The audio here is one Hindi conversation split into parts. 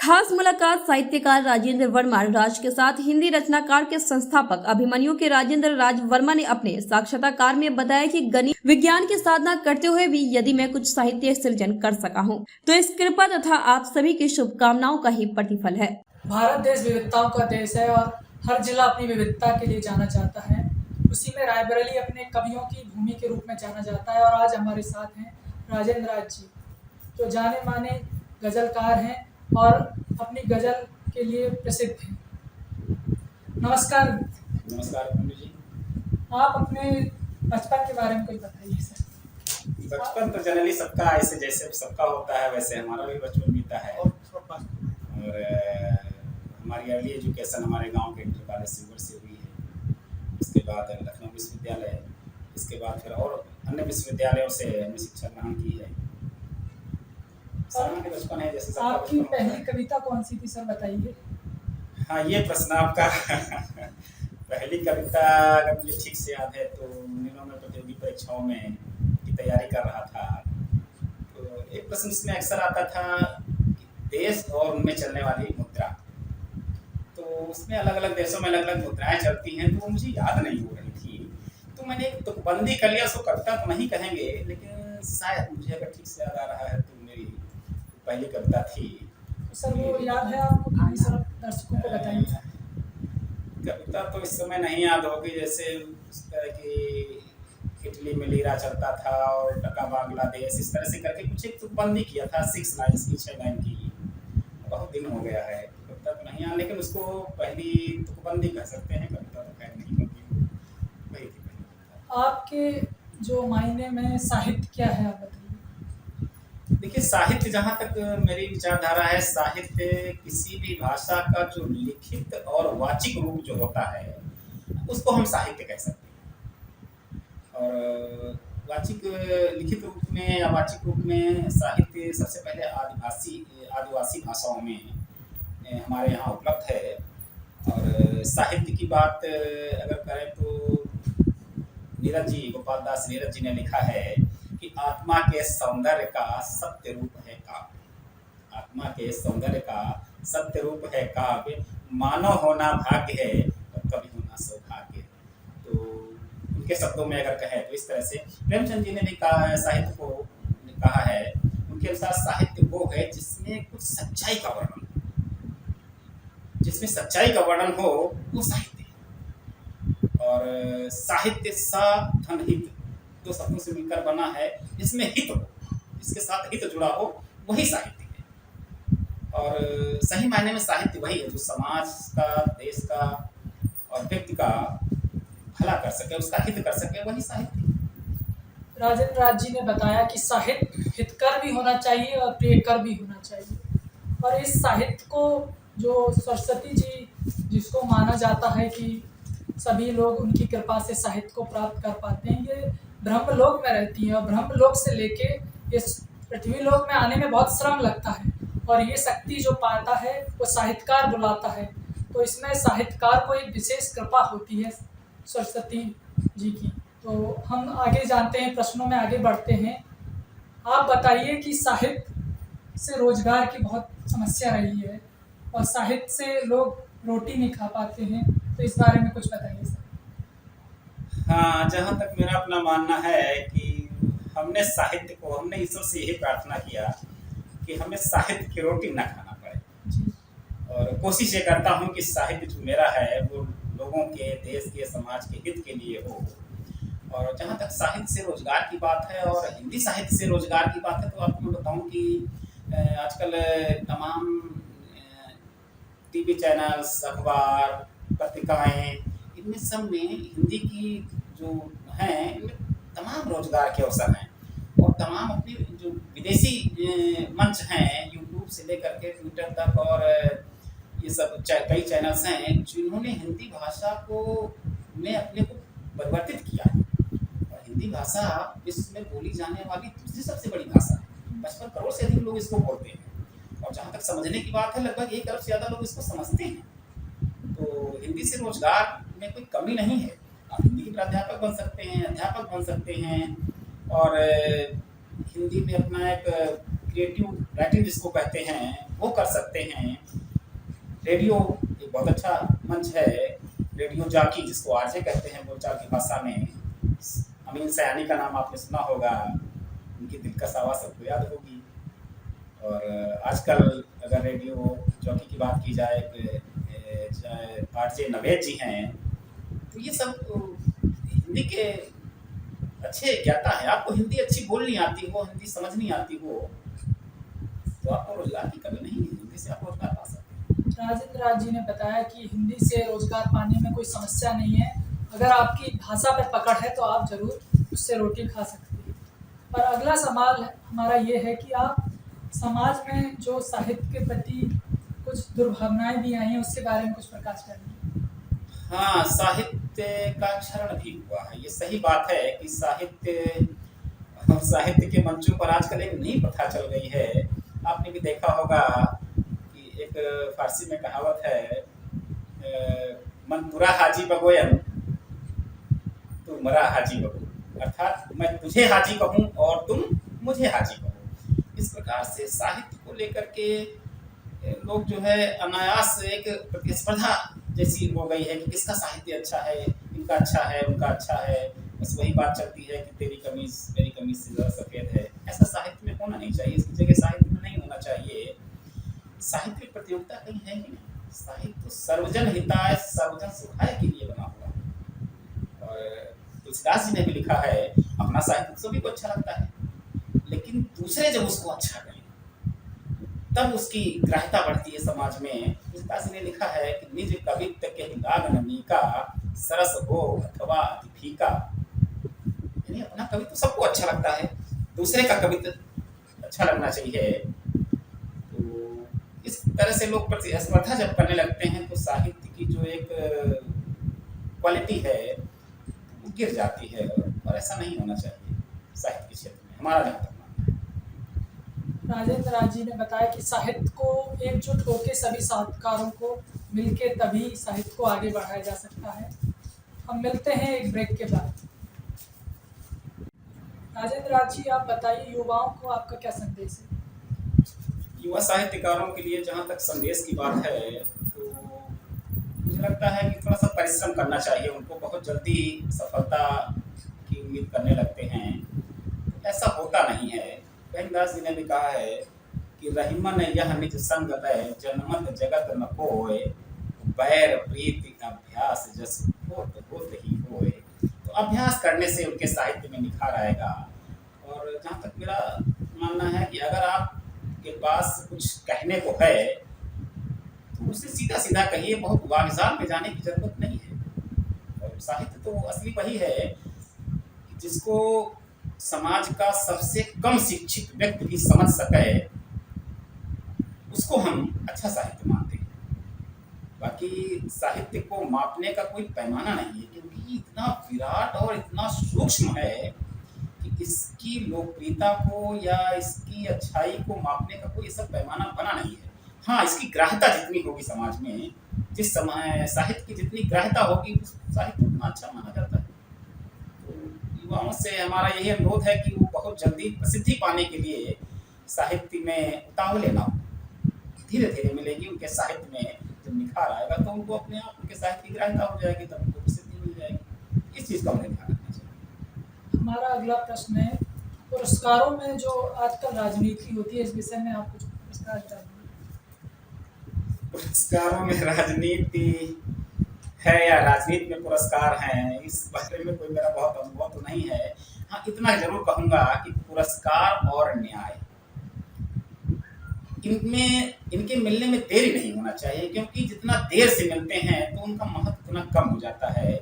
खास मुलाकात साहित्यकार राजेंद्र वर्मा राज के साथ। हिंदी रचनाकार के संस्थापक अभिमन्यु के राजेंद्र राज वर्मा ने अपने साक्षात्कार में बताया कि गणित विज्ञान की साधना करते हुए भी यदि मैं कुछ साहित्य सृजन कर सका हूं तो इस कृपा तथा आप सभी की शुभकामनाओं का ही प्रतिफल है। भारत देश विविधताओं का देश है और हर जिला अपनी विविधता के लिए जाना जाता है। उसी में रायबरेली अपने कवियों की भूमि के रूप में जाना जाता है। और आज हमारे साथ हैं राजेंद्र राज जी, जो जाने माने गज़लकार हैं और अपनी गज़ल के लिए प्रसिद्ध हैं। नमस्कार। नमस्कार पंडित जी। आप अपने बचपन के बारे में कुछ बताइए सर। बचपन तो जनरली सबका ऐसे जैसे सबका होता है वैसे हमारा भी बचपन बीता है। और हमारी अर्ली एजुकेशन हमारे गांव के इंटर कॉलेज सिल्वर से हुई है। उसके बाद लखनऊ विश्वविद्यालय, इसके बाद फिर और अन्य विश्वविद्यालयों से हमने शिक्षा ग्रहण की है। सामान्य बचपन है जैसे सबका। आपकी पहली कविता कौन सी थी सर, बताइए। हाँ, ये प्रश्न आपका पहली कविता अगर मुझे ठीक से याद है तो दिनों में प्रतियोगी परीक्षाओं में की तैयारी कर रहा था, तो एक प्रश्न इसमें अक्सर आता था कि देश और उनमें चलने वाली मुद्रा। तो उसमें अलग अलग देशों में अलग अलग मुद्राएं चलती हैं, तो वो मुझे याद नहीं हो रही थी, तो मैंने एक तुकबंदी कर लिया। उसको कविता तो नहीं कहेंगे, लेकिन शायद मुझे अगर ठीक से याद आ रहा है तो मेरी पहली कविता थी। सर वो याद है आपको कि सर दर्शकों को बताइए। कविता तो इस समय नहीं याद होगी, जैसे उस तरह की इटली में लीरा चलता था और टका बांग्लादेश, इस तरह से करके कुछ एक तुकबंदी किया था 6 लाइन्स की, 6 लाइन की। बहुत दिन हो गया है, कविता तो नहीं याद, लेकिन उसको पहली तुकबंदी कह सकते हैं। कविता तो खैर नहीं होगी, वही थी पहली कविता। आपके जो मायने में साहित्य क्या है, आप बताइए। देखिए, साहित्य जहाँ तक मेरी विचारधारा है, साहित्य किसी भी भाषा का जो लिखित और वाचिक रूप जो होता है उसको हम साहित्य कह सकते हैं। और वाचिक लिखित रूप में या वाचिक रूप में साहित्य सबसे पहले आदिवासी भाषाओं में हमारे यहाँ उपलब्ध है। और साहित्य की बात अगर करें तो नीरज जी, गोपाल दास नीरज जी ने लिखा है कि आत्मा के सौंदर्य का सत्य रूप है काव्य। आत्मा के सौंदर्य का सत्य रूप है काव्य, मानव होना भाग्य है और कवि होना सौभाग्य। तो उनके शब्दों में अगर कहें तो इस तरह से प्रेमचंद जी ने भी कहा, साहित्य को कहा है। उनके अनुसार साहित्य वो है जिसमें कुछ सच्चाई का वर्णन हो, जिसमें सच्चाई का वर्णन हो वो साहित्य है। और साहित्य सा धन हित, दो शब्दों से मिलकर बना है, जिसमें हित हो, जिसके साथ हित जुड़ा हो, वही साहित्य है। और सही मायने में साहित्य वही है जो समाज का, देश का और व्यक्ति का भला कर सके, उसका हित कर सके, वही साहित्य है। राजेंद्र राज जी ने बताया कि साहित्य हितकर भी होना चाहिए और प्रियकर भी होना चाहिए। और इस साहित्य को जो सरस्वती जी, जिसको माना जाता है कि सभी लोग उनकी कृपा से साहित्य को प्राप्त कर पाते हैं, ये ब्रह्मलोक में रहती है। और ब्रह्मलोक से लेके इस पृथ्वी लोक में आने में बहुत श्रम लगता है, और ये शक्ति जो पाता है वो साहित्यकार बुलाता है। तो इसमें साहित्यकार को एक विशेष कृपा होती है सरस्वती जी की। तो हम आगे जानते हैं, प्रश्नों में आगे बढ़ते हैं। आप बताइए कि साहित्य से रोजगार की बहुत समस्या रही है और साहित्य से लोग रोटी नहीं खा पाते हैं, तो इस बारे में कुछ बताइए सर। हाँ, जहाँ तक मेरा अपना मानना है कि हमने साहित्य को, हमने ईश्वर से यही प्रार्थना किया कि हमें साहित्य की रोटी न खाना पड़े। और कोशिश ये करता हूँ कि साहित्य जो मेरा है वो लोगों के, देश के, समाज के हित के लिए हो। और जहाँ तक साहित्य से रोजगार की बात है और हिंदी साहित्य से रोजगार की बात है, तो आपको मैं बताऊँ कि आजकल तमाम टीवी चैनल्स, अखबार, पत्रिकाएं, इनमें सब में हिंदी की जो हैं, इनमें तमाम रोजगार के अवसर हैं। और तमाम अपनी जो विदेशी मंच हैं, यूट्यूब से लेकर के ट्विटर तक, और ये सब कई चैनल्स हैं जिन्होंने हिंदी भाषा को में अपने को परिवर्तित किया है। और हिंदी भाषा विश्व में बोली जाने वाली दूसरी सबसे बड़ी भाषा है। 55 करोड़ से अधिक लोग इसको बोलते हैं। और जहाँ तक समझने की बात है, लगभग 1 अरब से ज़्यादा लोग इसको समझते हैं। तो हिंदी से रोजगार में कोई कमी नहीं है। आप हिंदी के प्राध्यापक बन सकते हैं, अध्यापक बन सकते हैं, और हिंदी में अपना एक क्रिएटिव राइटिंग जिसको कहते हैं वो कर सकते हैं। रेडियो एक बहुत अच्छा मंच है। रेडियो जॉकी जिसको आरजे कहते हैं बोलचाल की भाषा में, अमीन सयानी का नाम आपने सुना होगा, उनकी दिलकश आवाज़ सबको याद होगी। और आजकल अगर रेडियो जॉकी की बात की जाए, आरजे नवेद जी हैं, तो ये सब हिंदी के अच्छे ज्ञाता हैं। आपको हिंदी अच्छी बोलनी आती हो, हिंदी समझनी आती हो, तो आपको रोजगार की कमी नहीं है, हिंदी से आप रोजगार पा सकते हैं। राजेंद्र राज जी ने बताया कि हिंदी से रोजगार पाने में कोई समस्या नहीं है। अगर आपकी भाषा पर पकड़ है तो आप जरूर उससे रोटी खा सकते हैं। और अगला सवाल हमारा ये है कि आप समाज में जो साहित्य के प्रति कुछ दुर्भावनाएं भी आई हैं, उसके बारे में कुछ प्रकाश करेंगे। हाँ, साहित्य का क्षरण भी हुआ है। ये सही बात है कि साहित्य के मंचों पर आजकल एक नई प्रथा चल गई है। आपने भी देखा होगा कि एक फारसी में कहावत है, मन तुरा हाजी बगोयन तू मरा हाजी बगो, अर्थात मैं तुझे हाजी कहूँ और तुम मुझे हाजी कहो। इस प्रकार से साहित्य को लेकर के लोग जो है अनायास एक प्रतिस्पर्धा जैसी हो गई है कि किसका साहित्य अच्छा है, इनका अच्छा है, उनका अच्छा है। बस वही बात चलती है कि तेरी कमीज मेरी कमीज से ज़्यादा सफ़ेद है। ऐसा साहित्य में होना नहीं चाहिए, इसकी जगह साहित्य में नहीं होना चाहिए। साहित्य में प्रतियोगिता कहीं है ही नहीं। साहित्य तो सर्वजन हिताय सर्वजन सुखाय के लिए बना हुआ है। और तुलसीदास जी ने भी लिखा है, अपना साहित्य सभी को अच्छा लगता है, लेकिन दूसरे जब उसको अच्छा करें तब उसकी ग्राह्यता बढ़ती है समाज में। तुलसीदास जी ने लिखा है कि निज कवित्व के लाग मीका सरस हो अथवा अति फीका। यानी अपना कवित्व सबको अच्छा लगता है, दूसरे का कवित्व अच्छा लगना चाहिए। तो इस तरह से लोग प्रतिस्पर्धा जब करने लगते हैं तो साहित्य की जो एक क्वालिटी है वो गिर जाती है, और ऐसा नहीं होना चाहिए साहित्य के क्षेत्र में, हमारा जहाँ तक मानना है। राजेंद्र राज जी ने बताया कि साहित्य को एकजुट होकर सभी साहित्यकारों को मिलकर तभी साहित्य को आगे बढ़ाया जा सकता है। हम मिलते हैं एक ब्रेक के बाद। राजेंद्र राज जी, आप बताइए, युवाओं को आपका क्या संदेश है? युवा साहित्यकारों के लिए जहाँ तक संदेश की बात है, तो मुझे लगता है कि थोड़ा सा परिश्रम करना चाहिए। उनको बहुत जल्दी सफलता की उम्मीद करने लगते हैं, ऐसा होता नहीं है। बहनदास जी ने भी कहा है कि रहीमन यह निज संग लय जनमत जगत न कोय, बैर प्रीति अभ्यास जस होत होत ही होय। तो अभ्यास करने से उनके साहित्य में निखार आएगा। और जहाँ तक मेरा मानना है कि अगर आपके पास कुछ कहने को है तो उसे सीधा सीधा कहिए, बहुत वागजाल में जाने की जरूरत नहीं है। और साहित्य तो असली वही है कि जिसको समाज का सबसे कम शिक्षित व्यक्ति भी समझ सके, उसको हम अच्छा साहित्य मानते हैं। बाकी साहित्य को मापने का कोई पैमाना नहीं है, क्योंकि इतना विराट और इतना सूक्ष्म है कि इसकी लोकप्रियता को या इसकी अच्छाई को मापने का कोई ऐसा पैमाना बना नहीं है। हाँ, इसकी ग्राह्यता जितनी होगी समाज में, जिस समय साहित्य की जितनी ग्राह्यता होगी, उस साहित्य उतना अच्छा माना जाता है। तो युवाओं से हमारा यही अनुरोध है कि वो बहुत जल्दी प्रसिद्धि पाने के लिए साहित्य में उतावले ना हो। धीरे धीरे मिलेगी उनके साहित्य में, जब निखार आएगा तो उनको अपने आप उनके साहित्य की ग्राह्यता हो जाएगी, तब उनको प्रसिद्धि मिल जाएगी। इस चीज़ का उन्हें ध्यान रखना चाहिए। हमारा अगला प्रश्न है, पुरस्कारों में जो आजकल राजनीति होती है, इस विषय में आप कुछ पुरस्कार चाहिए? पुरस्कारों में राजनीति है या राजनीति में पुरस्कार हैं, इस बारे में कोई मेरा बहुत अनुभव तो नहीं है। हाँ, इतना जरूर कहूँगा कि पुरस्कार और न्याय इनके मिलने में देरी नहीं होना चाहिए, क्योंकि जितना देर से मिलते हैं तो उनका महत्व उतना कम हो जाता है।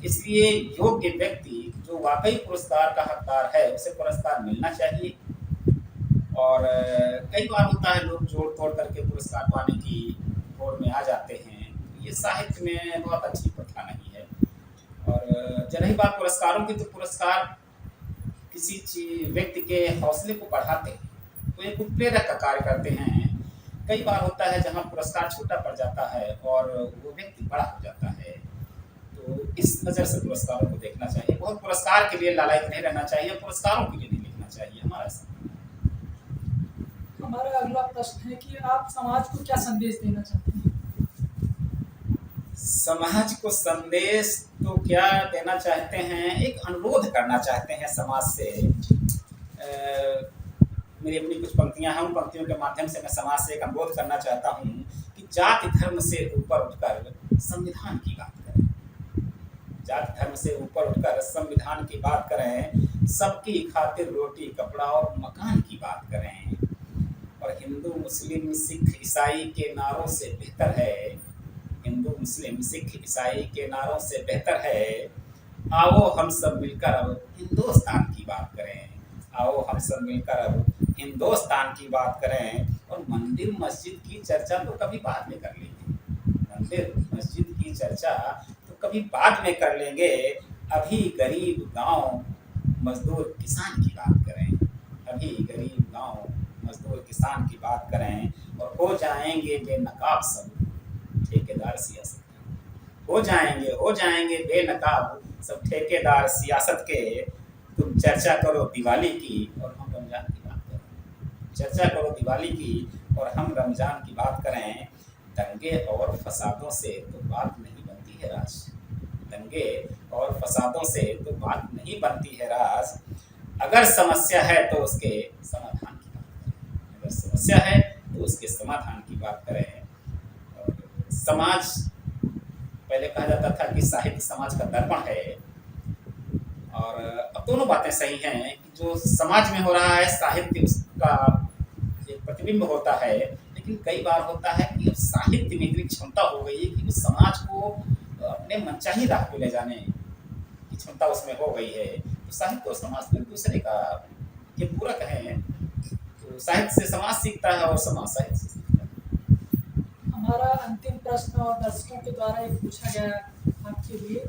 इसलिए योग्य व्यक्ति जो वाकई पुरस्कार का हकदार है उसे पुरस्कार मिलना चाहिए। और कई बार होता है लोग जोड़ तोड़ करके पुरस्कार पाने की होड़ में आ जाते हैं। ये साहित्य में बहुत अच्छी प्रथा नहीं है। और जब रही बात पुरस्कारों की, तो पुरस्कार किसी व्यक्ति के हौसले को बढ़ाते हैं, तो एक उत्प्रेरक का कार्य करते हैं। कई बार होता है जहाँ पुरस्कार छोटा पड़ जाता है और वो व्यक्ति बड़ा हो जाता है। तो इस नज़र से पुरस्कारों को देखना चाहिए। बहुत पुरस्कार के लिए लालायित नहीं रहना चाहिए, पुरस्कारों के लिए नहीं लिखना चाहिए, हमारा ऐसा। हमारा अगला प्रश्न है कि आप समाज को क्या संदेश देना चाहते हैं? समाज को संदेश तो क्या देना चाहते हैं, एक अनुरोध करना चाहते हैं समाज से। मेरी अपनी कुछ पंक्तियां हैं, उन पंक्तियों के माध्यम से मैं समाज से एक अनुरोध करना चाहता हूं कि जाति धर्म से ऊपर उठकर संविधान की बात करें। जाति धर्म से ऊपर उठकर संविधान की बात करें, सबकी खातिर रोटी कपड़ा और मकान की बात करें। और हिंदू मुस्लिम सिख ईसाई के नारों से बेहतर है, हिंदू मुस्लिम सिख ईसाई के नारों से बेहतर है, आओ हम सब मिलकर अब हिंदुस्तान की बात करें। आओ हम सब मिलकर अब हिंदुस्तान की बात करें। और मंदिर मस्जिद की चर्चा तो कभी बाद में कर लेंगे, मंदिर मस्जिद की चर्चा तो कभी बाद में कर लेंगे। अभी गरीब गांव मजदूर किसान की बात करें, अभी गरीब गांव मजदूर किसान की बात करें। और हो जाएंगे बेनकाब सब ठेकेदार सियासत के, हो जाएंगे बेनकाब सब ठेकेदार सियासत के। तुम चर्चा करो दिवाली की और हम रमजान की बात करें, चर्चा करो दिवाली की और हम रमजान की बात करें। दंगे और फसादों से तो बात नहीं बनती है राज, दंगे और फसादों से तो बात नहीं बनती है राज। अगर समस्या है तो उसके समाधान की बात करें, अगर समस्या है तो उसके समाधान की बात करें। और समाज, पहले कहा जाता था कि साहित्य समाज का दर्पण है, और अब दोनों बातें सही हैं कि जो समाज में हो रहा है साहित्य उसका एक प्रतिबिंब होता है। लेकिन कई बार होता है कि अब साहित्य में इतनी क्षमता हो गई है कि उस समाज को अपने मनचाही राह पे ले जाने की क्षमता उसमें हो गई है। तो साहित्य और समाज तो एक दूसरे का ये पूरक है। तो साहित्य से समाज सीखता है और समाज साहित्य से सीखता है। हमारा अंतिम प्रश्न और दर्शकों के द्वारा एक पूछा गया आपके लिए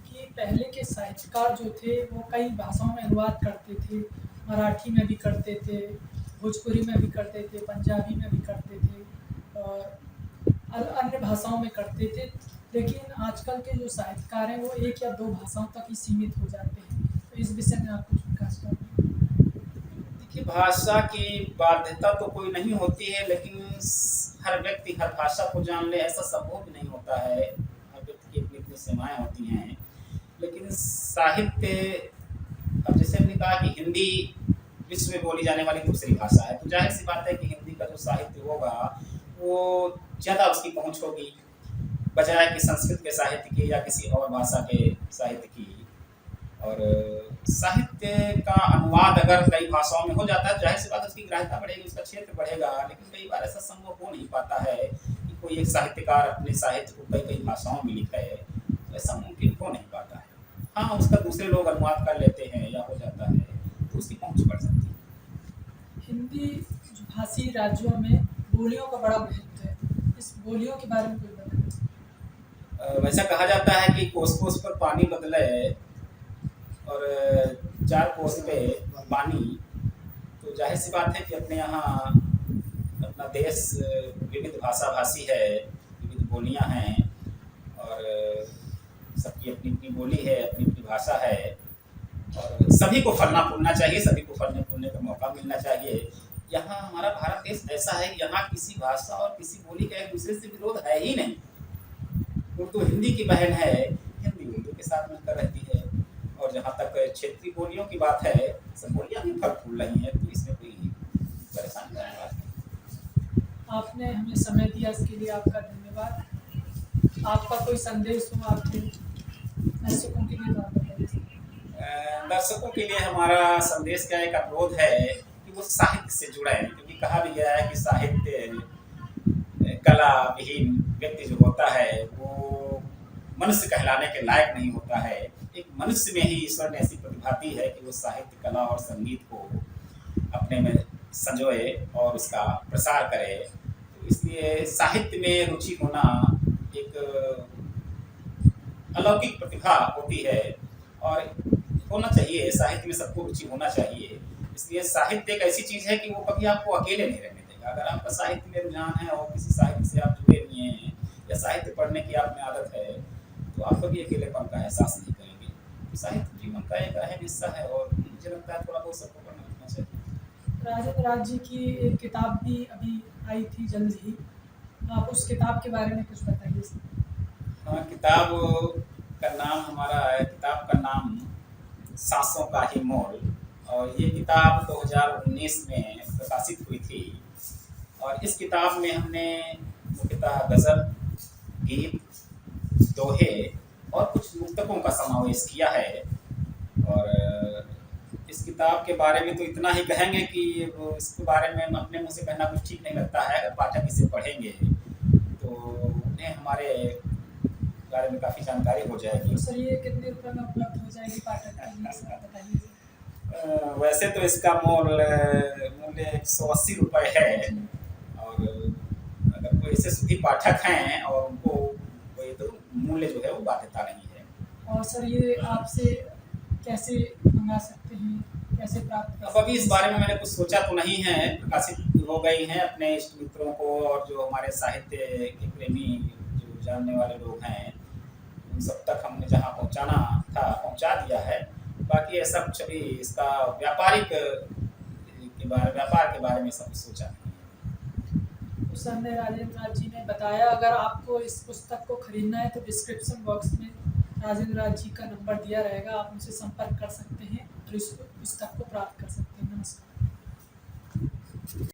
कि पहले के साहित्यकार जो थे वो कई भाषाओं में अनुवाद करते थे, मराठी में भी करते थे, भोजपुरी में भी करते थे, पंजाबी में भी करते थे और अन्य भाषाओं में करते थे। लेकिन आजकल के जो साहित्यकार हैं वो एक या दो भाषाओं तक ही सीमित हो जाते हैं। तो इस विषय में आप कुछ विकास करें। देखिए, भाषा की बाध्यता तो कोई नहीं होती है, लेकिन हर व्यक्ति हर भाषा को जान ले ऐसा संभव भी नहीं होता है। हर व्यक्ति की अपनी अपनी सीमाएँ होती हैं। लेकिन साहित्य, अब जैसे हमने कहा कि हिंदी विश्व में बोली जाने वाली दूसरी भाषा है, तो जाहिर सी बात है कि हिंदी का जो साहित्य होगा वो ज़्यादा उसकी पहुंच होगी बजाय कि संस्कृत के साहित्य की या किसी और भाषा के साहित्य की। और साहित्य का अनुवाद अगर कई भाषाओं में हो जाता है, जाहिर सी बात है उसकी ग्राह्यता बढ़ेगी, उसका क्षेत्र बढ़ेगा। लेकिन कई बार ऐसा संभव हो नहीं पाता है कि कोई एक साहित्यकार अपने साहित्य को कई भाषाओं में लिखे, तो ऐसा मुमकिन हो नहीं पाता है। हाँ, उसका दूसरे लोग अनुवाद कर लेते हैं या हो जाता है, तो उसकी पहुंच बढ़ जाती है। हिंदी भाषी राज्यों में बोलियों का बड़ा महत्व है, इस बोलियों के बारे में कुछ बताएं। वैसा कहा जाता है कि कोस कोस पर पानी बदले और 4 कोस पे पानी। तो जाहिर सी बात है कि अपने यहाँ अपना देश विविध भाषा भाषी है, विविध बोलियाँ हैं और सबकी अपनी अपनी बोली है, अपनी अपनी भाषा है। और सभी को फलना फूलना चाहिए, सभी को फलने फूलने का मौका मिलना चाहिए। यहाँ हमारा भारत देश ऐसा है, यहाँ किसी भाषा और किसी बोली का एक दूसरे से विरोध है ही नहीं। उर्दू हिंदी की बहन है, हिंदी उर्दू के साथ मिलकर रहती है। और जहाँ तक क्षेत्रीय बोलियों की बात है, सब बोलियाँ भी फल फूल रही हैं, तो इसमें कोई परेशानी नहीं है। आपने हमें समय दिया, इसके लिए आपका धन्यवाद। आपका कोई संदेश हो आपके दर्शकों के लिए? दर्शकों के लिए हमारा संदेश का एक अनुरोध है कि वो साहित्य से जुड़े, क्योंकि कहा भी गया है कि साहित्य कला विहीन व्यक्ति जो होता है वो मनुष्य कहलाने के लायक नहीं होता है। एक मनुष्य में ही ईश्वर ने ऐसी प्रतिभा दी है कि वो साहित्य कला और संगीत को अपने में संजोए और उसका प्रसार करे। तो इसलिए साहित्य में रुचि होना एक अलौकिक प्रतिभा होती है और होना चाहिए। साहित्य में सबको रुचि होना चाहिए। इसलिए साहित्य एक ऐसी चीज़ है कि वो कभी आपको अकेले नहीं रहने देगा। अगर आपका साहित्य में रुझान है और किसी साहित्य से आप जुड़े हुए हैं या साहित्य पढ़ने की आप में आदत है, तो आप कभी अकेलेपन का एहसास नहीं करेंगे। तो साहित्य जीवन का एक अहम हिस्सा है और मुझे लगता है थोड़ा बहुत सबको पढ़ना लिखना चाहिए। राजेंद्र राज जी की एक किताब भी अभी आई थी जल्द ही, आप उस किताब के बारे में कुछ बताइए सर। हाँ, किताब का नाम हमारा है, किताब का नाम सांसों का ही मोल, और ये किताब 2019 में प्रकाशित हुई थी। और इस किताब में हमने मुख्यतः गज़ल, गीत, दोहे और कुछ मुक्तकों का समावेश किया है। और इस किताब के बारे में तो इतना ही कहेंगे कि इसके बारे में अपने मुँह से कहना कुछ ठीक नहीं लगता है। अगर पाठक इसे पढ़ेंगे तो उन्हें हमारे बारे में काफ़ी जानकारी हो जाएगी। तो सर ये कितने रुपए में उपलब्ध हो जाएगी पाठक के लिए, सर बताइए। वैसे तो इसका मूल्य 180 रुपये है, और अगर कोई ऐसे सुधी पाठक हैं और उनको कोई तो मूल्य जो है वो बाध्यता नहीं है। और सर ये आपसे कैसे मंगा सकते हैं, कैसे प्राप्त कर अब सकते अभी इस बारे में मैंने कुछ सोचा तो नहीं है। प्रकाशित हो गई हैं, अपने इष्ट मित्रों को और जो हमारे साहित्य के प्रेमी जो जानने वाले लोग हैं उन सब तक हमने जहाँ पहुँचाना था पहुँचा दिया है। बाकी ऐसा कुछ अभी इसका व्यापार के बारे में सब सोचा नहीं है। तो सर ने राजेंद्र राज जी ने बताया, अगर आपको इस पुस्तक को खरीदना है तो डिस्क्रिप्शन बॉक्स में राजेंद्र राज जी का नंबर दिया रहेगा, आप उनसे संपर्क कर सकते हैं और इस पुस्तक को प्राप्त कर सकते हैं। नमस्कार।